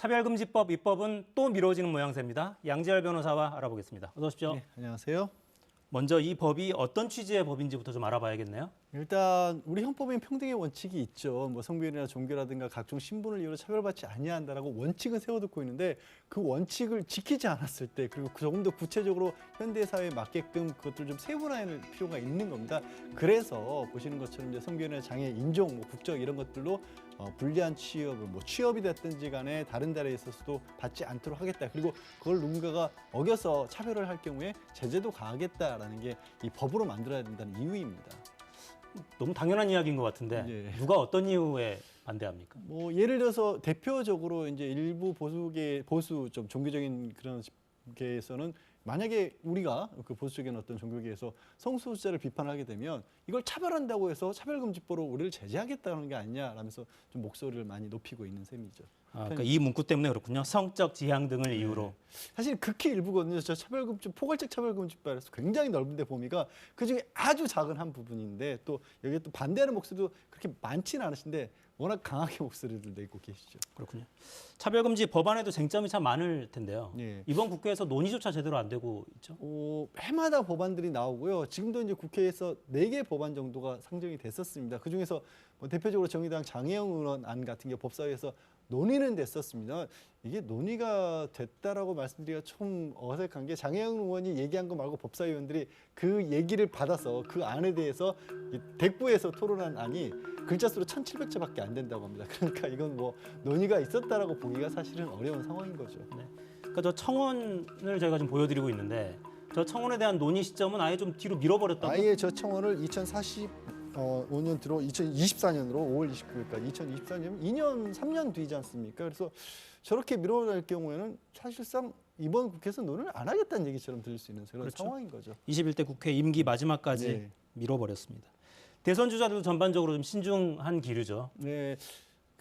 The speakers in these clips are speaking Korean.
차별금지법 입법은 또 미뤄지는 모양새입니다. 양지열 변호사와 알아보겠습니다. 어서 오십시오. 네, 안녕하세요. 먼저 이 법이 어떤 취지의 법인지부터 좀 알아봐야겠네요. 일단 우리 헌법에 평등의 원칙이 있죠. 뭐 성별이나 종교라든가 각종 신분을 이유로 차별받지 아니한다라고 원칙은 세워두고 있는데 그 원칙을 지키지 않았을 때 그리고 조금 더 구체적으로 현대 사회에 맞게끔 그것들 좀 세분화할 필요가 있는 겁니다. 그래서 보시는 것처럼 이제 성별이나 장애, 인종, 뭐 국적 이런 것들로 불리한 취업을 뭐 취업이 됐든지 간에 다른 나라에 있어서도 받지 않도록 하겠다. 그리고 그걸 누군가가 어겨서 차별을 할 경우에 제재도 가하겠다라는 게 이 법으로 만들어야 된다는 이유입니다. 너무 당연한 이야기인 것 같은데 예. 누가 어떤 이유에 반대합니까? 뭐 예를 들어서 대표적으로 이제 일부 보수 좀 종교적인 그런 계에서는 만약에 우리가 그 보수적인 어떤 종교계에서 성소수자를 비판하게 되면 이걸 차별한다고 해서 차별금지법으로 우리를 제재하겠다는 게 아니냐라면서 좀 목소리를 많이 높이고 있는 셈이죠. 그러니까 이 문구 때문에 그렇군요. 성적 지향 등을 이유로. 사실 극히 일부거든요. 저 차별금지, 포괄적 차별금지법에서 굉장히 넓은데 범위가 그중에 아주 작은 한 부분인데 또 여기에 또 반대하는 목소리도 그렇게 많지는 않으신데 워낙 강하게 목소리를 내고 계시죠. 그렇군요. 차별금지 법안에도 쟁점이 참 많을 텐데요. 예. 이번 국회에서 논의조차 제대로 안 되고 있죠. 해마다 법안들이 나오고요. 지금도 이제 국회에서 4개 법안 정도가 상정이 됐었습니다. 그중에서 뭐 대표적으로 정의당 장혜영 의원 안 같은 게 법사위에서 논의는 됐었습니다. 이게 논의가 됐다라고 말씀드리기가 좀 어색한 게 장혜영 의원이 얘기한 거 말고 법사위원들이 그 얘기를 받아서 그 안에 대해서 대구에서 토론한 안이 글자 수로 1,700자밖에 안 된다고 합니다. 그러니까 이건 뭐 논의가 있었다라고 보기가 사실은 어려운 상황인 거죠. 네. 그러니까 저 청원을 저희가 지금 보여드리고 있는데 저 청원에 대한 논의 시점은 아예 좀 뒤로 밀어버렸다고. 아예 저 청원을 2045년 들어 2024년으로 5월 29일까지 2024년 2년 3년 뒤지 않습니까? 그래서 저렇게 밀어낼 경우에는 사실상 이번 국회에서 논의를 안 하겠다는 얘기처럼 들릴 수 있는 그런 그렇죠. 상황인 거죠. 21대 국회 임기 마지막까지 네. 밀어버렸습니다. 대선 주자들도 전반적으로 좀 신중한 기류죠. 네.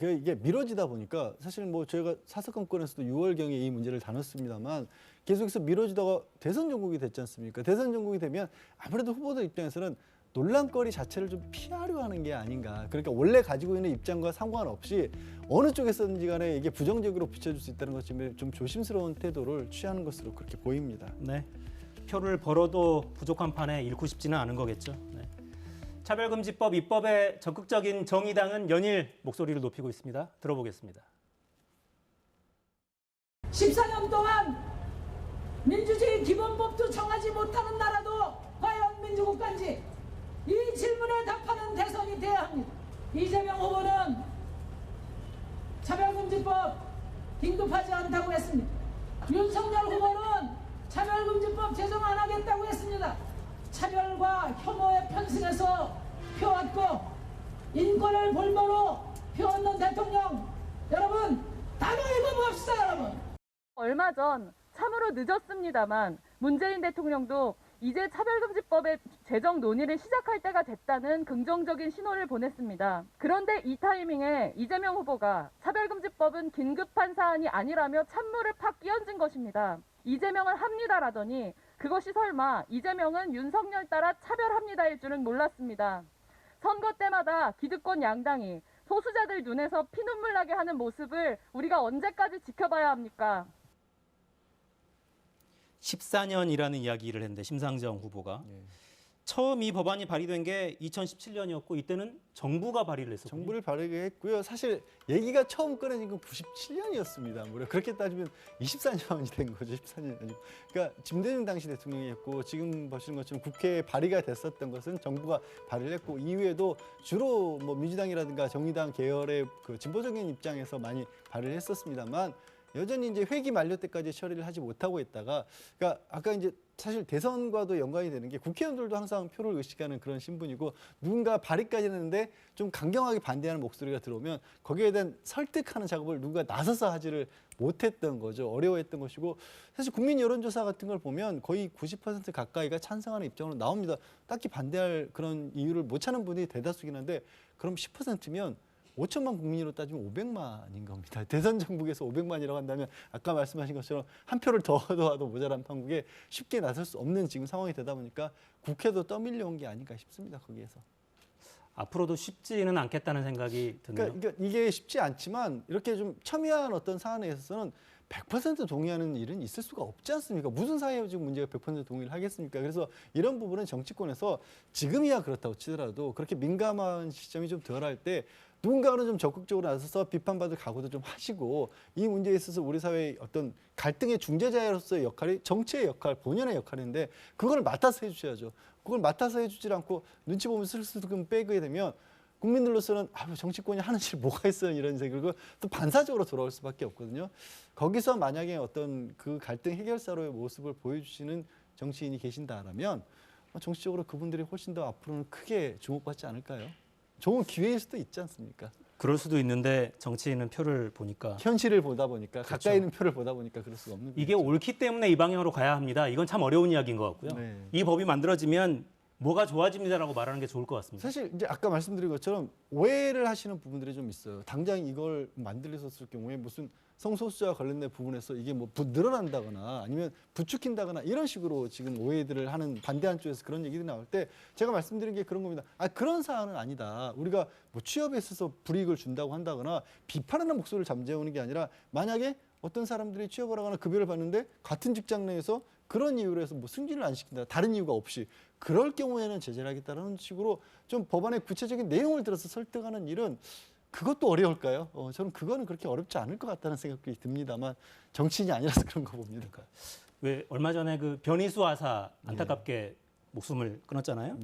이게 미뤄지다 보니까 사실 뭐 저희가 사석건건에서도 6월경에 이 문제를 다뤘습니다만 계속해서 미뤄지다가 대선 전국이 됐지 않습니까? 대선 전국이 되면 아무래도 후보들 입장에서는 논란거리 자체를 좀 피하려 하는 게 아닌가. 그러니까 원래 가지고 있는 입장과 상관없이 어느 쪽에서든지 간에 이게 부정적으로 비춰질 수 있다는 것 때문에 좀 조심스러운 태도를 취하는 것으로 그렇게 보입니다. 네. 표를 벌어도 부족한 판에 잃고 싶지는 않은 거겠죠. 네. 차별금지법 입법에 적극적인 정의당은 연일 목소리를 높이고 있습니다. 들어보겠습니다. 14년 동안 민주주의 기본법도 정하지 못하는 나라도 과연 민주국가인지 이 질문에 답하는 대선이 돼야 합니다. 이재명 후보는 차별금지법 긴급하지 않다고 했습니다. 윤석열 후보는 차별금지법 제정 안 하겠다고 했습니다. 차별과 혐오에 편승해서 표왔고 인권을 볼모로 표없는 대통령, 여러분 단호 읽어봅시다. 여러분. 얼마 전 참으로 늦었습니다만 문재인 대통령도 이제 차별금지법의 제정 논의를 시작할 때가 됐다는 긍정적인 신호를 보냈습니다. 그런데 이 타이밍에 이재명 후보가 차별금지법은 긴급한 사안이 아니라며 찬물을 팍 끼얹은 것입니다. 이재명은 합니다라더니 그것이 설마 이재명은 윤석열 따라 차별합니다일 줄은 몰랐습니다. 선거 때마다 기득권 양당이 소수자들 눈에서 피눈물 나게 하는 모습을 우리가 언제까지 지켜봐야 합니까? 14년이라는 이야기를 했는데 심상정 후보가 처음 이 법안이 발의된 게 2017년이었고 이때는 정부가 발의를 했었거든요. 정부를 발의했고요. 사실 얘기가 처음 꺼내진 건 97년이었습니다. 무려 그렇게 따지면 24년이 된 거죠. 14년이 아니고. 그러니까 김대중 당시 대통령이었고 지금 보시는 것처럼 국회에 발의가 됐었던 것은 정부가 발의를 했고 이후에도 주로 뭐 민주당이라든가 정의당 계열의 그 진보적인 입장에서 많이 발의를 했었습니다만 여전히 이제 회기 만료 때까지 처리를 하지 못하고 있다가 그러니까 아까 이제 사실 대선과도 연관이 되는 게 국회의원들도 항상 표를 의식하는 그런 신분이고 누군가 발의까지 했는데 좀 강경하게 반대하는 목소리가 들어오면 거기에 대한 설득하는 작업을 누가 나서서 하지를 못했던 거죠. 어려워했던 것이고 사실 국민 여론조사 같은 걸 보면 거의 90% 가까이가 찬성하는 입장으로 나옵니다. 딱히 반대할 그런 이유를 못 찾는 분이 대다수긴 한데 그럼 10%면 5천만 국민으로 따지면 500만인 겁니다. 대선 정국에서 500만이라고 한다면 아까 말씀하신 것처럼 한 표를 더 얻어와도 모자란 판국에 쉽게 나설 수 없는 지금 상황이 되다 보니까 국회도 떠밀려온 게 아닌가 싶습니다. 거기에서. 앞으로도 쉽지는 않겠다는 생각이 드네요. 그러니까 이게 쉽지 않지만 이렇게 좀 첨예한 어떤 사안에 있어서는 100% 동의하는 일은 있을 수가 없지 않습니까? 무슨 사회적 문제가 100% 동의를 하겠습니까? 그래서 이런 부분은 정치권에서 지금이야 그렇다고 치더라도 그렇게 민감한 시점이 좀 덜할 때 누군가는 좀 적극적으로 나서서 비판받을 각오도 좀 하시고 이 문제에 있어서 우리 사회의 어떤 갈등의 중재자로서의 역할이 정치의 역할, 본연의 역할인데 그걸 맡아서 해주셔야죠. 그걸 맡아서 해주질 않고 눈치 보면 슬슬 빼게 되면 국민들로서는 정치권이 하는 일 뭐가 있어요 이런 생각을 또 반사적으로 돌아올 수밖에 없거든요. 거기서 만약에 어떤 그 갈등 해결사로의 모습을 보여주시는 정치인이 계신다라면 정치적으로 그분들이 훨씬 더 앞으로는 크게 주목받지 않을까요? 좋은 기회일 수도 있지 않습니까? 그럴 수도 있는데 정치인은 표를 보니까 현실을 보다 보니까 그렇죠. 가까이 있는 표를 보다 보니까 그럴 수가 없는 이게 거죠. 옳기 때문에 이 방향으로 가야 합니다. 이건 참 어려운 이야기인 것 같고요. 네. 이 법이 만들어지면 뭐가 좋아집니다라고 말하는 게 좋을 것 같습니다. 사실 이제 아까 말씀드린 것처럼 오해를 하시는 부분들이 좀 있어요. 당장 이걸 만들었을 경우에 무슨 성소수자와 관련된 부분에서 이게 뭐 늘어난다거나 아니면 부추긴다거나 이런 식으로 지금 오해들을 하는 반대한 쪽에서 그런 얘기들이 나올 때 제가 말씀드린 게 그런 겁니다. 그런 사안은 아니다. 우리가 뭐 취업에 있어서 불이익을 준다고 한다거나 비판하는 목소리를 잠재우는 게 아니라 만약에 어떤 사람들이 취업을 하거나 급여를 받는데 같은 직장 내에서 그런 이유로 해서 뭐 승진을 안 시킨다. 다른 이유가 없이. 그럴 경우에는 제재를 하겠다는 식으로 좀 법안의 구체적인 내용을 들어서 설득하는 일은 그것도 어려울까요? 저는 그거는 그렇게 어렵지 않을 것 같다는 생각이 듭니다만 정치인이 아니라서 그런 거 봅니다. 왜 얼마 전에 그 변희수 아사 안타깝게 목숨을 끊었잖아요.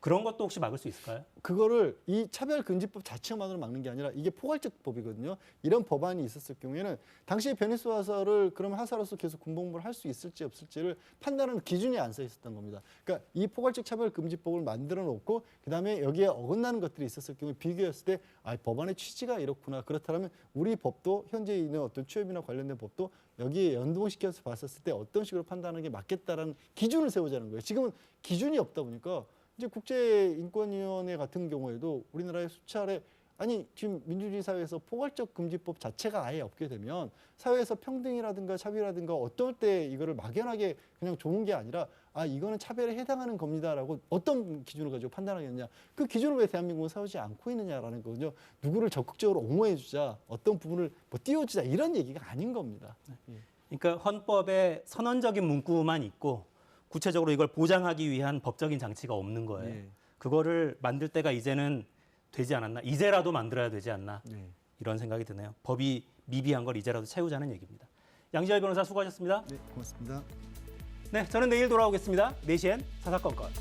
그런 것도 혹시 막을 수 있을까요? 그거를 이 차별금지법 자체만으로 막는 게 아니라 이게 포괄적 법이거든요. 이런 법안이 있었을 경우에는 당시 변희수 하사를 그러면 하사로서 계속 군복무를 할 수 있을지 없을지를 판단하는 기준이 안 써 있었던 겁니다. 그러니까 이 포괄적 차별금지법을 만들어 놓고 그다음에 여기에 어긋나는 것들이 있었을 경우에 비교했을 때 법안의 취지가 이렇구나. 그렇다면 우리 법도 현재 있는 어떤 취업이나 관련된 법도 여기에 연동시켜서 봤었을 때 어떤 식으로 판단하는 게 맞겠다라는 기준을 세우자는 거예요. 지금은 기준이 없다 보니까 이제 국제인권위원회 같은 경우에도 우리나라의 수차례 지금 민주주의 사회에서 포괄적 금지법 자체가 아예 없게 되면 사회에서 평등이라든가 차별이라든가 어떨 때 이거를 막연하게 그냥 좋은 게 아니라 이거는 차별에 해당하는 겁니다라고 어떤 기준을 가지고 판단하겠느냐. 그 기준을 왜 대한민국은 세우지 않고 있느냐라는 거거든요. 누구를 적극적으로 옹호해주자, 어떤 부분을 뭐 띄워주자 이런 얘기가 아닌 겁니다. 그러니까 헌법에 선언적인 문구만 있고 구체적으로 이걸 보장하기 위한 법적인 장치가 없는 거예요. 네. 그거를 만들 때가 이제는 되지 않았나? 이제라도 만들어야 되지 않나? 네. 이런 생각이 드네요. 법이 미비한 걸 이제라도 채우자는 얘기입니다. 양지열 변호사 수고하셨습니다. 네, 고맙습니다. 네, 저는 내일 돌아오겠습니다. 4시엔 사사건건.